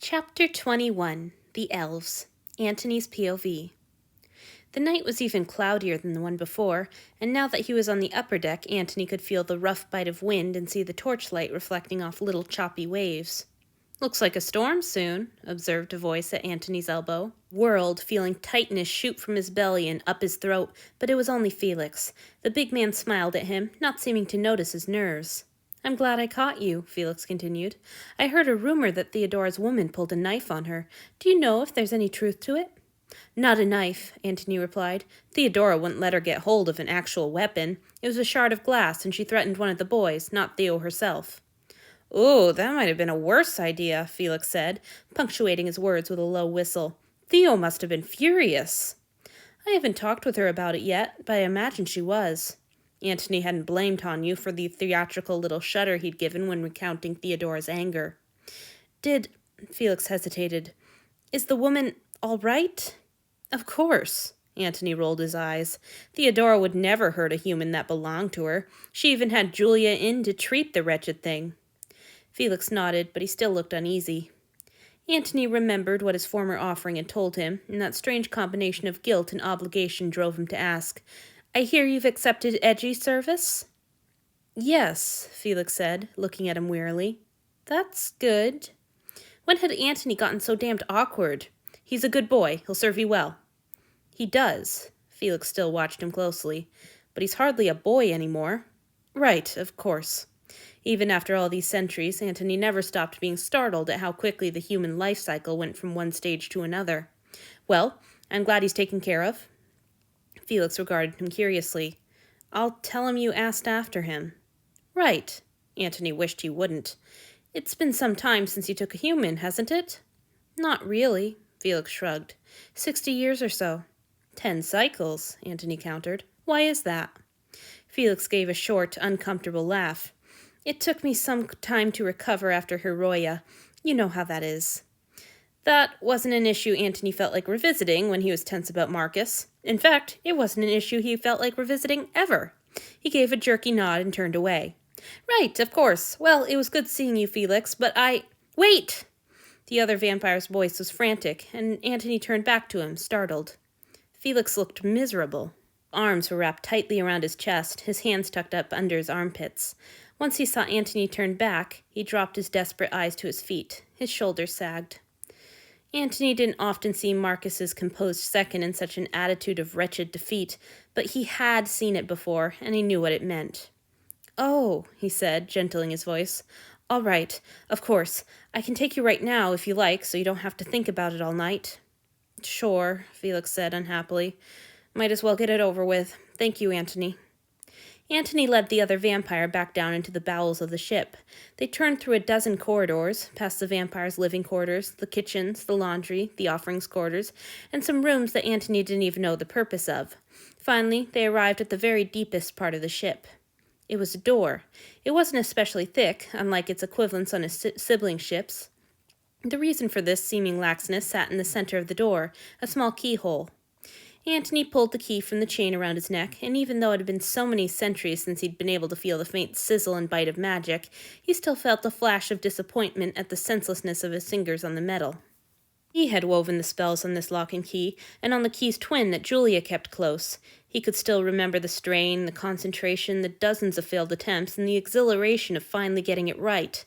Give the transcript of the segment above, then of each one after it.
Chapter 21, The Elves, Antony's POV. The night was even cloudier than the one before, and now that he was on the upper deck, Antony could feel the rough bite of wind and see the torchlight reflecting off little choppy waves. "Looks like a storm soon," observed a voice at Antony's elbow. Whirled, feeling tightness shoot from his belly and up his throat, but it was only Felix. The big man smiled at him, not seeming to notice his nerves. "I'm glad I caught you," Felix continued. "I heard a rumor that Theodora's woman pulled a knife on her. Do you know if there's any truth to it?" "Not a knife," Antony replied. "Theodora wouldn't let her get hold of an actual weapon. It was a shard of glass, and she threatened one of the boys, not Theo herself." "Oh, that might have been a worse idea," Felix said, punctuating his words with a low whistle. "Theo must have been furious." "I haven't talked with her about it yet, but I imagine she was." Antony hadn't blamed Hanyu for the theatrical little shudder he'd given when recounting Theodora's anger. Felix hesitated. "Is the woman all right?" "Of course." Antony rolled his eyes. "Theodora would never hurt a human that belonged to her. She even had Julia in to treat the wretched thing." Felix nodded, but he still looked uneasy. Antony remembered what his former offering had told him, and that strange combination of guilt and obligation drove him to ask, "I hear you've accepted Edgy's service?" "Yes," Felix said, looking at him wearily. "That's good." When had Antony gotten so damned awkward? "He's a good boy. He'll serve you well." "He does." Felix still watched him closely. "But he's hardly a boy anymore." "Right, of course." Even after all these centuries, Antony never stopped being startled at how quickly the human life cycle went from one stage to another. "Well, I'm glad he's taken care of." Felix regarded him curiously. "I'll tell him you asked after him." "Right." Antony wished he wouldn't. "It's been some time since you took a human, hasn't it?" "Not really," Felix shrugged. 60 years or so." 10 cycles, Antony countered. "Why is that?" Felix gave a short, uncomfortable laugh. "It took me some time to recover after Heroia. You know how that is." That wasn't an issue Antony felt like revisiting when he was tense about Marcus. In fact, it wasn't an issue he felt like revisiting ever. He gave a jerky nod and turned away. "Right, of course. Well, it was good seeing you, Felix, but Wait!" The other vampire's voice was frantic, and Antony turned back to him, startled. Felix looked miserable. Arms were wrapped tightly around his chest, his hands tucked up under his armpits. Once he saw Antony turn back, he dropped his desperate eyes to his feet. His shoulders sagged. Antony didn't often see Marcus's composed second in such an attitude of wretched defeat, but he had seen it before, and he knew what it meant. "Oh," he said, gentling his voice. "All right, of course. I can take you right now if you like, so you don't have to think about it all night." "Sure," Felix said unhappily. "Might as well get it over with. Thank you, Antony." Antony led the other vampire back down into the bowels of the ship. They turned through a dozen corridors, past the vampire's living quarters, the kitchens, the laundry, the offerings quarters, and some rooms that Antony didn't even know the purpose of. Finally, they arrived at the very deepest part of the ship. It was a door. It wasn't especially thick, unlike its equivalents on his sibling ships. The reason for this seeming laxness sat in the center of the door, a small keyhole. Antony pulled the key from the chain around his neck, and even though it had been so many centuries since he'd been able to feel the faint sizzle and bite of magic, he still felt a flash of disappointment at the senselessness of his fingers on the metal. He had woven the spells on this lock and key, and on the key's twin that Julia kept close. He could still remember the strain, the concentration, the dozens of failed attempts, and the exhilaration of finally getting it right.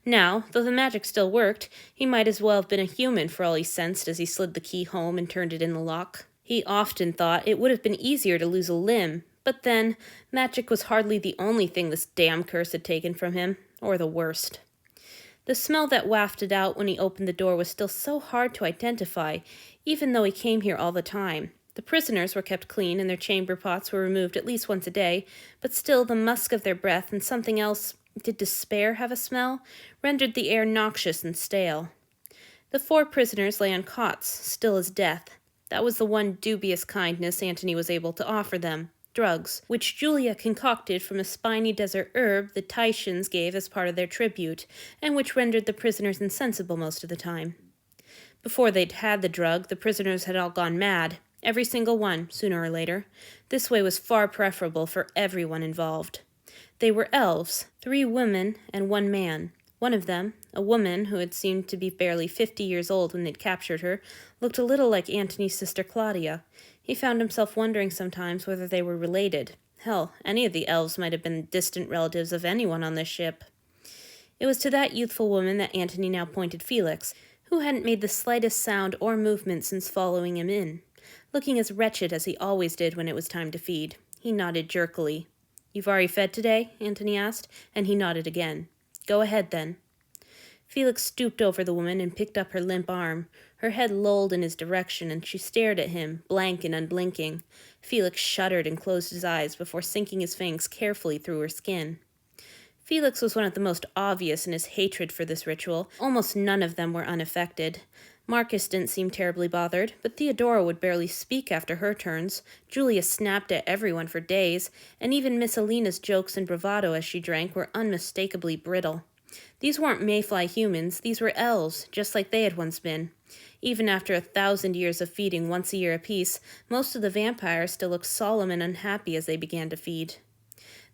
Now, though the magic still worked, he might as well have been a human for all he sensed as he slid the key home and turned it in the lock. He often thought it would have been easier to lose a limb, but then, magic was hardly the only thing this damn curse had taken from him, or the worst. The smell that wafted out when he opened the door was still so hard to identify, even though he came here all the time. The prisoners were kept clean and their chamber pots were removed at least once a day, but still the musk of their breath and something else, did despair have a smell, rendered the air noxious and stale. The 4 prisoners lay on cots, still as death. That was the one dubious kindness Antony was able to offer them, drugs, which Julia concocted from a spiny desert herb the Taishans gave as part of their tribute, and which rendered the prisoners insensible most of the time. Before they'd had the drug, the prisoners had all gone mad, every single one, sooner or later. This way was far preferable for everyone involved. They were elves, 3 women and 1 man. One of them, a woman who had seemed to be barely 50 years old when they'd captured her, looked a little like Antony's sister Claudia. He found himself wondering sometimes whether they were related. Hell, any of the elves might have been distant relatives of anyone on this ship. It was to that youthful woman that Antony now pointed Felix, who hadn't made the slightest sound or movement since following him in, looking as wretched as he always did when it was time to feed. He nodded jerkily. "You've already fed today?" Antony asked, and he nodded again. "Go ahead, then." Felix stooped over the woman and picked up her limp arm. Her head lolled in his direction, and she stared at him, blank and unblinking. Felix shuddered and closed his eyes before sinking his fangs carefully through her skin. Felix was one of the most obvious in his hatred for this ritual. Almost none of them were unaffected. Marcus didn't seem terribly bothered, but Theodora would barely speak after her turns. Julia snapped at everyone for days, and even Miss Alina's jokes and bravado as she drank were unmistakably brittle. These weren't Mayfly humans, these were elves, just like they had once been. Even after 1,000 years of feeding once a year apiece, most of the vampires still looked solemn and unhappy as they began to feed.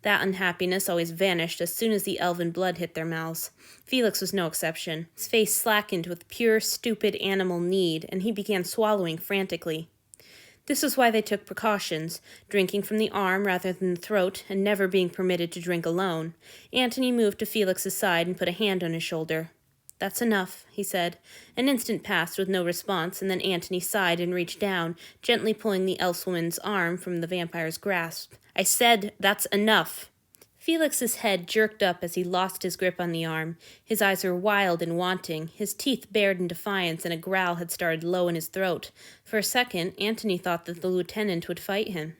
That unhappiness always vanished as soon as the elven blood hit their mouths. Felix was no exception. His face slackened with pure, stupid animal need, and he began swallowing frantically. This was why they took precautions, drinking from the arm rather than the throat, and never being permitted to drink alone. Antony moved to Felix's side and put a hand on his shoulder. "That's enough," he said. An instant passed with no response, and then Antony sighed and reached down, gently pulling the elfwoman's arm from the vampire's grasp. "I said, that's enough." Felix's head jerked up as he lost his grip on the arm. His eyes were wild and wanting, his teeth bared in defiance, and a growl had started low in his throat. For a second, Antony thought that the lieutenant would fight him.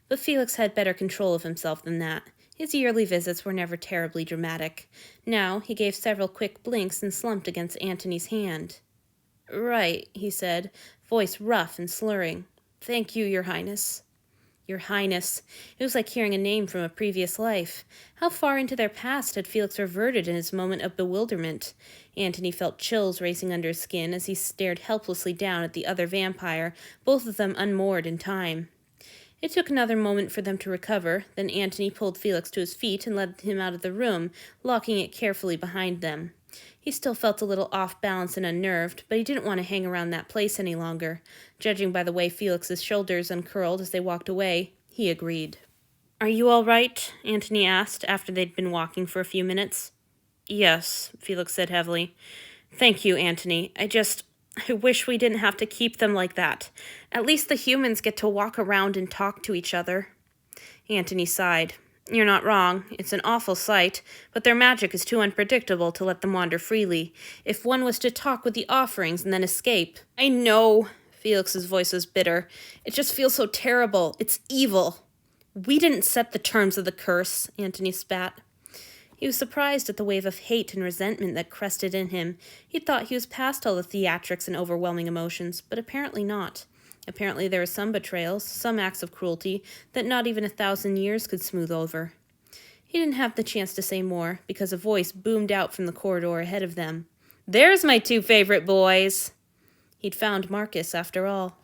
But Felix had better control of himself than that. His yearly visits were never terribly dramatic. Now he gave several quick blinks and slumped against Antony's hand. "Right," he said, voice rough and slurring. "Thank you, Your Highness." Your Highness. It was like hearing a name from a previous life. How far into their past had Felix reverted in his moment of bewilderment? Antony felt chills racing under his skin as he stared helplessly down at the other vampire, both of them unmoored in time. It took another moment for them to recover, then Antony pulled Felix to his feet and led him out of the room, locking it carefully behind them. He still felt a little off-balance and unnerved, but he didn't want to hang around that place any longer. Judging by the way Felix's shoulders uncurled as they walked away, he agreed. "Are you all right?" Antony asked after they'd been walking for a few minutes. "Yes," Felix said heavily. "Thank you, Antony. I wish we didn't have to keep them like that. At least the humans get to walk around and talk to each other." Antony sighed. "You're not wrong. It's an awful sight, but their magic is too unpredictable to let them wander freely. If one was to talk with the offerings and then escape—" "I know," Felix's voice was bitter. "It just feels so terrible. It's evil." "We didn't set the terms of the curse," Antony spat. He was surprised at the wave of hate and resentment that crested in him. He thought he was past all the theatrics and overwhelming emotions, but apparently not. Apparently there were some betrayals, some acts of cruelty, that not even 1,000 years could smooth over. He didn't have the chance to say more, because a voice boomed out from the corridor ahead of them. "There's my two favorite boys!" He'd found Marcus, after all.